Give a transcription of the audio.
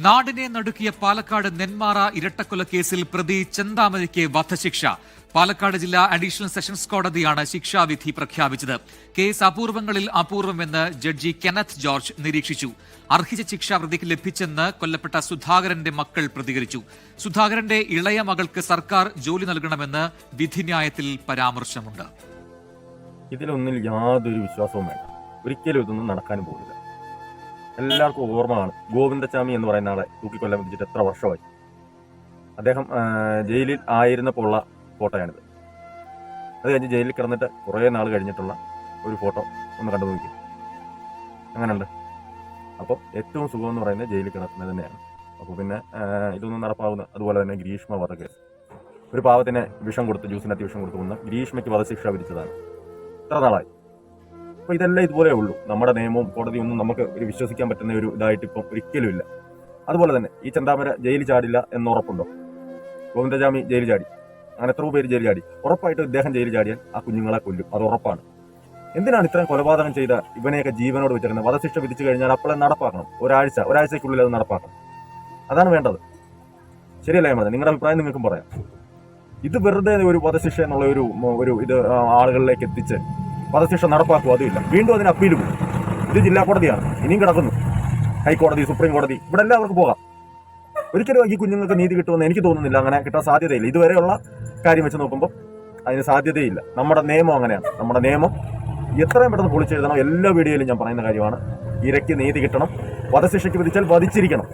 നാടിനെ നടുക്കിയ പാലക്കാട് നെന്മാറ ഇരട്ടക്കൊലക്കേസിൽ പ്രതി ചെന്താമരയ്ക്ക് വധശിക്ഷ. പാലക്കാട് ജില്ലാ അഡീഷണൽ സെഷൻസ് കോടതിയാണ് ശിക്ഷാവിധി പ്രഖ്യാപിച്ചത്. കേസ് അപൂർവങ്ങളിൽ അപൂർവമെന്ന് ജഡ്ജി കെനത്ത് ജോർജ് നിരീക്ഷിച്ചു. അർഹിച്ച ശിക്ഷ പ്രതിക്ക് ലഭിച്ചെന്ന് കൊല്ലപ്പെട്ട സുധാകരന്റെ മക്കൾ പ്രതികരിച്ചു. സുധാകരന്റെ ഇളയ മകൾക്ക് സർക്കാർ ജോലി നൽകണമെന്ന് വിധിന്യായത്തിൽ പരാമർശമുണ്ട്. ഇതിലൊന്നിൽ യാതൊരു വിശ്വാസവും വേണ്ട. ഒരിക്കലും ഇതൊന്നും നടക്കാനും പോകില്ല. എല്ലാവർക്കും ഓർമ്മയാണ് ഗോവിന്ദച്ചാമി എന്ന് പറയുന്ന ആളെ തൂക്കിക്കൊല്ലാൻ വിധിച്ചിട്ട് എത്ര വർഷമായി. അദ്ദേഹം ജയിലിൽ ആയിരുന്നപ്പോൾ ഉള്ള ഫോട്ടോയാണിത്. അത് കഴിഞ്ഞ് ജയിലിൽ കിടന്നിട്ട് കുറേ നാൾ കഴിഞ്ഞിട്ടുള്ള ഒരു ഫോട്ടോ ഒന്ന് കണ്ടു നോക്കി. അങ്ങനെയുണ്ട്. അപ്പം ഏറ്റവും സുഖം എന്ന് പറയുന്നത് ജയിലിൽ കിടക്കുന്നത് തന്നെയാണ്. അപ്പോൾ പിന്നെ ഇതൊന്നും നടപ്പാവുന്ന. അതുപോലെ തന്നെ ഗ്രീഷ്മ വധക്കേസ്, ഒരു പാവത്തിന് വിഷം കൊടുത്ത്, ജ്യൂസിനകത്ത് വിഷം കൊടുത്തു കൊന്ന് ഗ്രീഷ്മയ്ക്ക് വധശിക്ഷ വിധിച്ചതാണ്. ഇത്ര നാളായി. അപ്പോൾ ഇതെല്ലാം ഇതുപോലെ ഉള്ളൂ. നമ്മുടെ നിയമവും കോടതിയൊന്നും നമുക്ക് ഒരു വിശ്വസിക്കാൻ പറ്റുന്ന ഒരു ഇതായിട്ട് ഇപ്പം ഒരിക്കലും ഇല്ല. അതുപോലെ തന്നെ ഈ ചെന്താമര ജയിലിൽ ചാടില്ല എന്നുറപ്പുണ്ടോ? ഗോവിന്ദചാമി ജയിലിൽ ചാടി, അങ്ങനെ എത്രയോ പേര് ജയിലിൽ ചാടി. ഉറപ്പായിട്ട് ഇദ്ദേഹം ജയിലിൽ ചാടിയാൽ ആ കുഞ്ഞുങ്ങളെ കൊല്ലും, അത് ഉറപ്പാണ്. എന്തിനാണ് ഇത്രയും കൊലപാതകം ചെയ്ത ഇവനെയൊക്കെ ജീവനോട് വെച്ചിരുന്നത്? വധശിക്ഷ വിധിച്ചു കഴിഞ്ഞാൽ അപ്പോഴേ നടപ്പാക്കണം. ഒരാഴ്ചക്കുള്ളിൽ അത് നടപ്പാക്കണം. അതാണ് വേണ്ടത്. ശരിയല്ല ഞാൻ പറഞ്ഞത്? നിങ്ങളുടെ അഭിപ്രായം നിങ്ങൾക്കും പറയാം. ഇത് വെറുതെ ഒരു വധശിക്ഷ എന്നുള്ള ഒരു ഇത് ആളുകളിലേക്ക് എത്തിച്ച് വധശിക്ഷ നടപ്പാക്കും, അതുമില്ല. വീണ്ടും അതിന് അപ്പീൽ പോകും. ഇത് ജില്ലാ കോടതിയാണ്, ഇനിയും കിടക്കുന്നു. ഹൈക്കോടതി, സുപ്രീം കോടതി, ഇവിടെ എല്ലാവർക്കും പോകാം. ഒരിക്കലും ഈ കുഞ്ഞുങ്ങൾക്ക് നീതി കിട്ടുമെന്ന് എനിക്ക് തോന്നുന്നില്ല. അങ്ങനെ കിട്ടാൻ സാധ്യതയില്ല. ഇതുവരെയുള്ള കാര്യം വെച്ച് നോക്കുമ്പോൾ അതിന് സാധ്യതയില്ല. നമ്മുടെ നിയമം അങ്ങനെയാണ്. നമ്മുടെ നിയമം എത്രയും പെട്ടെന്ന് പൊളിച്ചെഴുതണം. എല്ലാ വീഡിയോയിലും ഞാൻ പറയുന്ന കാര്യമാണ്. ഇരയ്ക്ക് നീതി കിട്ടണം. വധശിക്ഷയ്ക്ക് വിധിച്ചാൽ വധിച്ചിരിക്കണം.